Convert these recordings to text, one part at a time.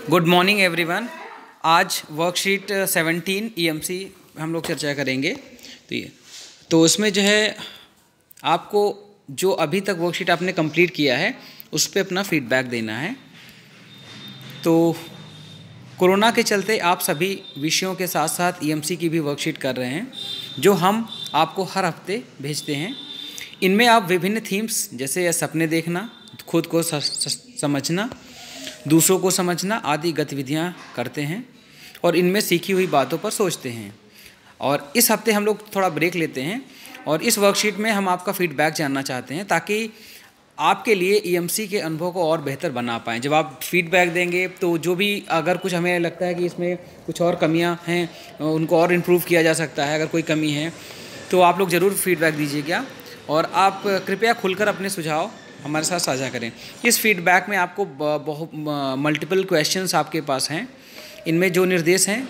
Good morning everyone. आज worksheet 17 EMC हम लोग चर्चा करेंगे। तो उसमें जो है आपको जो अभी तक वर्कशीट आपने कंप्लीट किया है उस पर अपना फीडबैक देना है। तो कोरोना के चलते आप सभी विषयों के साथ साथ ईएमसी की भी वर्कशीट कर रहे हैं, जो हम आपको हर हफ्ते भेजते हैं। इनमें आप विभिन्न थीम्स जैसे सपने देखना, खुद को समझना, दूसरों को समझना आदि गतिविधियां करते हैं और इनमें सीखी हुई बातों पर सोचते हैं। और इस हफ्ते हम लोग थोड़ा ब्रेक लेते हैं और इस वर्कशीट में हम आपका फीडबैक जानना चाहते हैं ताकि आपके लिए ईएमसी के अनुभव को और बेहतर बना पाएँ। जब आप फीडबैक देंगे तो जो भी अगर कुछ हमें लगता है कि इसमें कुछ और कमियां हैं, उनको और इम्प्रूव किया जा सकता है। अगर कोई कमी है तो आप लोग ज़रूर फीडबैक दीजिएगा और आप कृपया खुलकर अपने सुझाव हमारे साथ साझा करें। इस फीडबैक में आपको बहुत मल्टीपल क्वेश्चंस आपके पास हैं। इनमें जो निर्देश हैं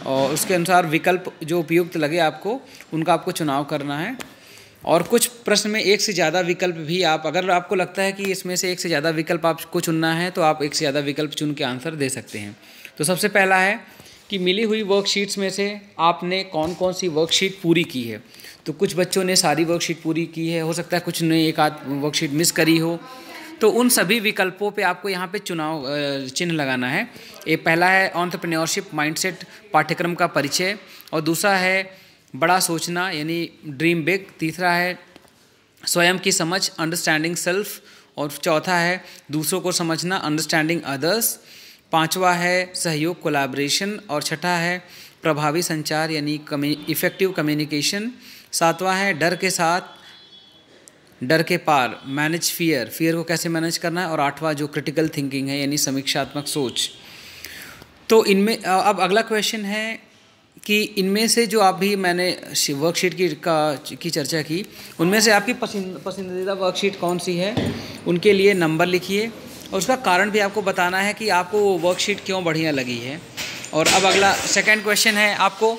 और उसके अनुसार विकल्प जो उपयुक्त लगे आपको, उनका आपको चुनाव करना है। और कुछ प्रश्न में एक से ज़्यादा विकल्प भी आप, अगर आपको लगता है कि इसमें से एक से ज़्यादा विकल्प आपको चुनना है तो आप एक से ज़्यादा विकल्प चुन के आंसर दे सकते हैं। तो सबसे पहला है कि मिली हुई वर्कशीट्स में से आपने कौन कौन सी वर्कशीट पूरी की है। तो कुछ बच्चों ने सारी वर्कशीट पूरी की है, हो सकता है कुछ ने एक आध वर्कशीट मिस करी हो। तो उन सभी विकल्पों पे आपको यहाँ पे चुनाव चिन्ह लगाना है। एक पहला है एंटरप्रेन्योरशिप माइंडसेट पाठ्यक्रम का परिचय, और दूसरा है बड़ा सोचना यानी ड्रीम बिग, तीसरा है स्वयं की समझ अंडरस्टैंडिंग सेल्फ, और चौथा है दूसरों को समझना अंडरस्टैंडिंग अदर्स, पांचवा है सहयोग कोलैबोरेशन, और छठा है प्रभावी संचार यानी इफ़ेक्टिव कम्युनिकेशन, सातवां है डर के साथ डर के पार मैनेज फियर को कैसे मैनेज करना है, और आठवां जो क्रिटिकल थिंकिंग है यानी समीक्षात्मक सोच। तो इनमें अब अगला क्वेश्चन है कि इनमें से जो आप भी मैंने वर्कशीट की चर्चा की, उनमें से आपकी पसंदीदा वर्कशीट कौन सी है, उनके लिए नंबर लिखिए और उसका कारण भी आपको बताना है कि आपको वो वर्कशीट क्यों बढ़िया लगी है। और अब अगला सेकंड क्वेश्चन है, आपको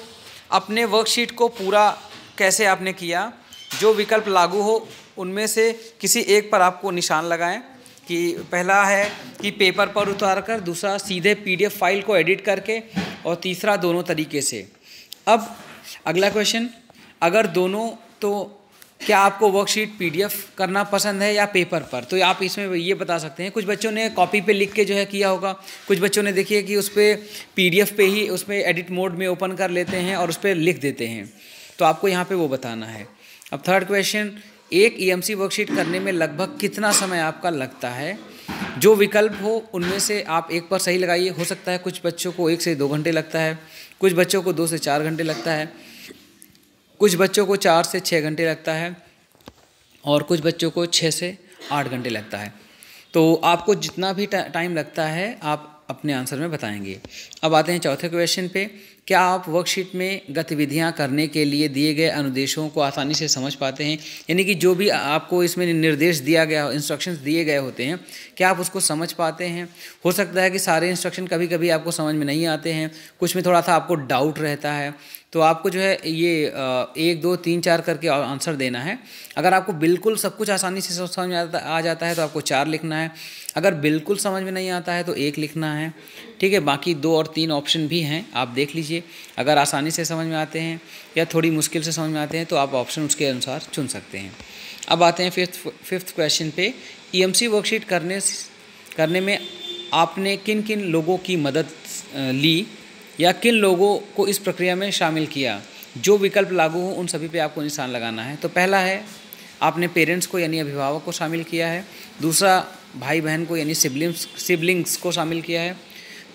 अपने वर्कशीट को पूरा कैसे आपने किया। जो विकल्प लागू हो उनमें से किसी एक पर आपको निशान लगाएं। कि पहला है कि पेपर पर उतार कर, दूसरा सीधे पीडीएफ फाइल को एडिट करके, और तीसरा दोनों तरीके से। अब अगला क्वेश्चन, अगर दोनों, तो क्या आपको वर्कशीट पीडीएफ करना पसंद है या पेपर पर। तो आप इसमें ये बता सकते हैं। कुछ बच्चों ने कॉपी पे लिख के जो है किया होगा, कुछ बच्चों ने देखिए कि उस पर पीडीएफ पे ही उसमें एडिट मोड में ओपन कर लेते हैं और उस पर लिख देते हैं। तो आपको यहाँ पे वो बताना है। अब थर्ड क्वेश्चन, एक ईएमसी वर्कशीट करने में लगभग कितना समय आपका लगता है। जो विकल्प हो उनमें से आप एक पर सही लगाइए। हो सकता है कुछ बच्चों को 1 से 2 घंटे लगता है, कुछ बच्चों को 2 से 4 घंटे लगता है, कुछ बच्चों को 4 से 6 घंटे लगता है, और कुछ बच्चों को 6 से 8 घंटे लगता है। तो आपको जितना भी टाइम लगता है आप अपने आंसर में बताएंगे। अब आते हैं चौथे क्वेश्चन पे, क्या आप वर्कशीट में गतिविधियां करने के लिए दिए गए अनुदेशों को आसानी से समझ पाते हैं। यानी कि जो भी आपको इसमें निर्देश दिया गया, इंस्ट्रक्शंस दिए गए होते हैं, क्या आप उसको समझ पाते हैं। हो सकता है कि सारे इंस्ट्रक्शन कभी कभी आपको समझ में नहीं आते हैं, कुछ में थोड़ा सा आपको डाउट रहता है। तो आपको जो है ये 1 2 3 4 करके आंसर देना है। अगर आपको बिल्कुल सब कुछ आसानी से समझ में आ जाता है तो आपको 4 लिखना है। अगर बिल्कुल समझ में नहीं आता है तो 1 लिखना है। ठीक है, बाकी 2 और 3 ऑप्शन भी हैं, आप देख लीजिए। अगर आसानी से समझ में आते हैं या थोड़ी मुश्किल से समझ में आते हैं तो आप ऑप्शन उसके अनुसार चुन सकते हैं। अब आते हैं फिफ्थ क्वेश्चन पे, ईएमसी वर्कशीट करने में आपने किन किन लोगों की मदद ली या किन लोगों को इस प्रक्रिया में शामिल किया। जो विकल्प लागू हो उन सभी पे आपको निशान लगाना है। तो पहला है आपने पेरेंट्स को यानी अभिभावक को शामिल किया है, दूसरा भाई बहन को यानी सिबलिंग्स को शामिल किया है,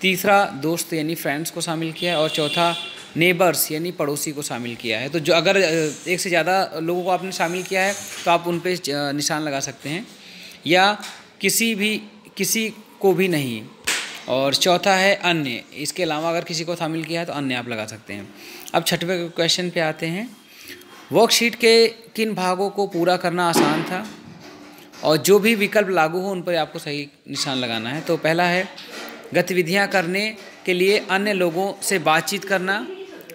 तीसरा दोस्त यानी फ्रेंड्स को शामिल किया है, और चौथा नेबर्स यानी पड़ोसी को शामिल किया है। तो जो अगर एक से ज़्यादा लोगों को आपने शामिल किया है तो आप उन पे निशान लगा सकते हैं, या किसी को भी नहीं। और चौथा है अन्य, इसके अलावा अगर किसी को शामिल किया है तो अन्य आप लगा सकते हैं। अब छठवें क्वेश्चन पे आते हैं, वर्कशीट के किन भागों को पूरा करना आसान था, और जो भी विकल्प लागू हो उन पर आपको सही निशान लगाना है। तो पहला है गतिविधियां करने के लिए अन्य लोगों से बातचीत करना,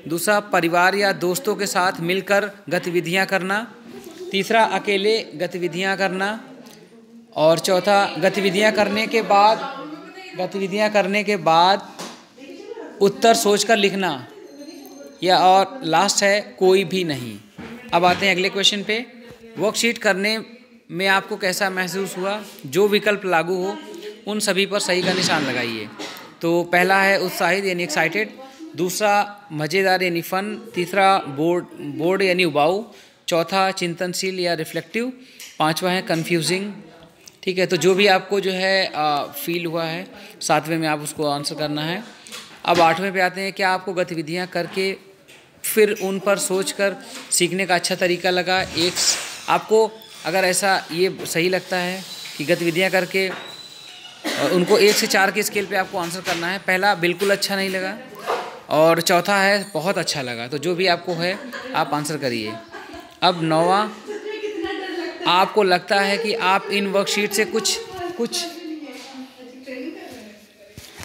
दूसरा परिवार या दोस्तों के साथ मिलकर गतिविधियां करना, तीसरा अकेले गतिविधियां करना, और चौथा गतिविधियां करने के बाद गतिविधियां करने के बाद उत्तर सोचकर लिखना, या और लास्ट है कोई भी नहीं। अब आते हैं अगले क्वेश्चन पे। वर्कशीट करने में आपको कैसा महसूस हुआ? जो विकल्प लागू हो उन सभी पर सही का निशान लगाइए। तो पहला है उत्साहित यानी एक्साइटेड, दूसरा मज़ेदार यानी फन, तीसरा बोर्ड यानी उबाऊ, चौथा चिंतनशील या रिफ्लेक्टिव, पांचवा है कन्फ्यूजिंग। ठीक है, तो जो भी आपको जो है फील हुआ है 7वें में आप उसको आंसर करना है। अब 8वें पे आते हैं। क्या आपको गतिविधियां करके फिर उन पर सोचकर सीखने का अच्छा तरीका लगा? एक आपको अगर ऐसा ये सही लगता है कि गतिविधियां करके उनको 1 से 4 के स्केल पे आपको आंसर करना है। पहला बिल्कुल अच्छा नहीं लगा और चौथा है बहुत अच्छा लगा। तो जो भी आपको है आप आंसर करिए। अब 9वां, आपको लगता है कि आप इन वर्कशीट से कुछ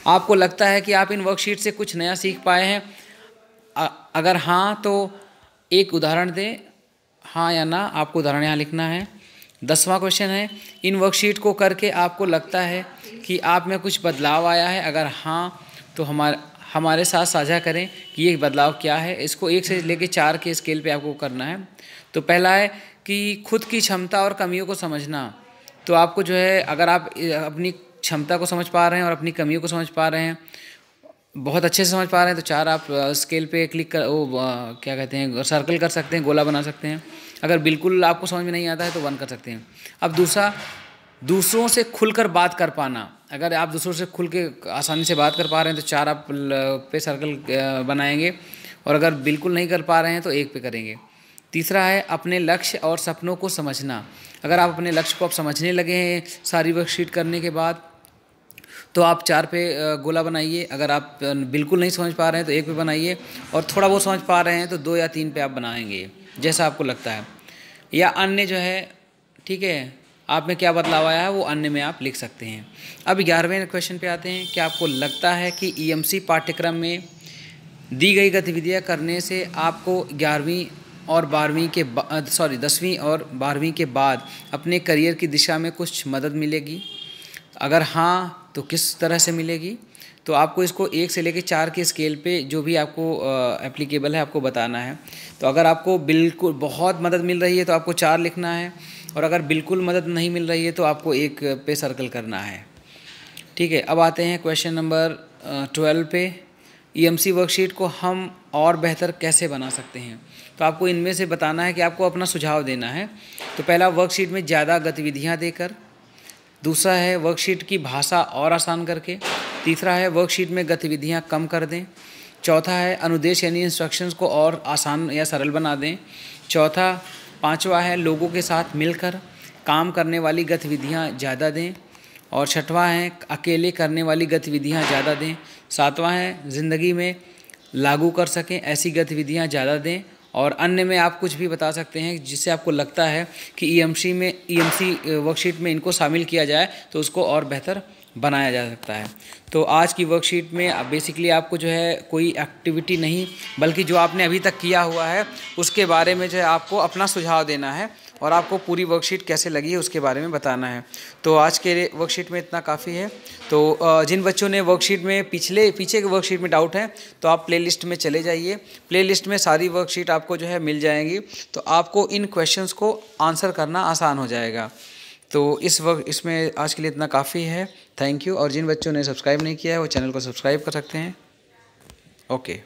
आपको लगता है कि आप इन वर्कशीट से कुछ नया सीख पाए हैं? अगर हाँ तो एक उदाहरण दें, हाँ या ना, आपको उदाहरण यहाँ लिखना है। 10वां क्वेश्चन है, इन वर्कशीट को करके आपको लगता है कि आप में कुछ बदलाव आया है? अगर हाँ तो हमारे साथ साझा करें कि ये बदलाव क्या है। इसको 1 से लेकर 4 के स्केल पे आपको करना है। तो पहला है कि खुद की क्षमता और कमियों को समझना। तो आपको जो है, अगर आप अपनी क्षमता को समझ पा रहे हैं और अपनी कमियों को समझ पा रहे हैं, बहुत अच्छे से समझ पा रहे हैं, तो 4 आप स्केल पे क्लिक कर क्या कहते हैं, सर्कल कर सकते हैं, गोला बना सकते हैं। अगर बिल्कुल आपको समझ में नहीं आता है तो 1 कर सकते हैं। अब दूसरा, दूसरों से खुलकर बात कर पाना। अगर आप दूसरों से खुल के आसानी से बात कर पा रहे हैं तो 4 आप पे सर्कल बनाएंगे, और अगर बिल्कुल नहीं कर पा रहे हैं तो 1 पे करेंगे। तीसरा है अपने लक्ष्य और सपनों को समझना। अगर आप अपने लक्ष्य को आप समझने लगे हैं सारी वर्कशीट करने के बाद, तो आप 4 पे गोला बनाइए। अगर आप बिल्कुल नहीं समझ पा रहे हैं तो 1 पे बनाइए, और थोड़ा बहुत समझ पा रहे हैं तो 2 या 3 पे आप बनाएंगे, जैसा आपको लगता है। या अन्य जो है, ठीक है, आप में क्या बदलाव आया है वो अन्य में आप लिख सकते हैं। अब 11वें क्वेश्चन पे आते हैं। क्या आपको लगता है कि ईएमसी पाठ्यक्रम में दी गई गतिविधियां करने से आपको 10वीं और 12वीं के बाद अपने करियर की दिशा में कुछ मदद मिलेगी? अगर हाँ तो किस तरह से मिलेगी? तो आपको इसको 1 से लेकर 4 के स्केल पे जो भी आपको एप्लीकेबल है आपको बताना है। तो अगर आपको बिल्कुल बहुत मदद मिल रही है तो आपको 4 लिखना है, और अगर बिल्कुल मदद नहीं मिल रही है तो आपको 1 पे सर्कल करना है। ठीक है, अब आते हैं क्वेश्चन नंबर 12 पे। ईएमसी वर्कशीट को हम और बेहतर कैसे बना सकते हैं? तो आपको इनमें से बताना है कि आपको अपना सुझाव देना है। तो पहला, वर्कशीट में ज़्यादा गतिविधियां देकर। दूसरा है वर्कशीट की भाषा और आसान करके। तीसरा है वर्कशीट में गतिविधियां कम कर दें। चौथा है अनुदेश यानी इंस्ट्रक्शंस को और आसान या सरल बना दें। पांचवा है लोगों के साथ मिलकर काम करने वाली गतिविधियां ज़्यादा दें। और छठवां है अकेले करने वाली गतिविधियां ज़्यादा दें। 7वां है ज़िंदगी में लागू कर सकें ऐसी गतिविधियां ज़्यादा दें। और अन्य में आप कुछ भी बता सकते हैं जिससे आपको लगता है कि ईएमसी वर्कशीट में इनको शामिल किया जाए तो उसको और बेहतर बनाया जा सकता है। तो आज की वर्कशीट में बेसिकली आपको जो है कोई एक्टिविटी नहीं, बल्कि जो आपने अभी तक किया हुआ है उसके बारे में जो है आपको अपना सुझाव देना है, और आपको पूरी वर्कशीट कैसे लगी है उसके बारे में बताना है। तो आज के वर्कशीट में इतना काफ़ी है। तो जिन बच्चों ने वर्कशीट में पीछे के वर्कशीट में डाउट है तो आप प्लेलिस्ट में चले जाइए। प्लेलिस्ट में सारी वर्कशीट आपको जो है मिल जाएंगी, तो आपको इन क्वेश्चंस को आंसर करना आसान हो जाएगा। तो इसमें आज के लिए इतना काफ़ी है। Thank you. और जिन बच्चों ने सब्सक्राइब नहीं किया है वो चैनल को सब्सक्राइब कर सकते हैं। ओके।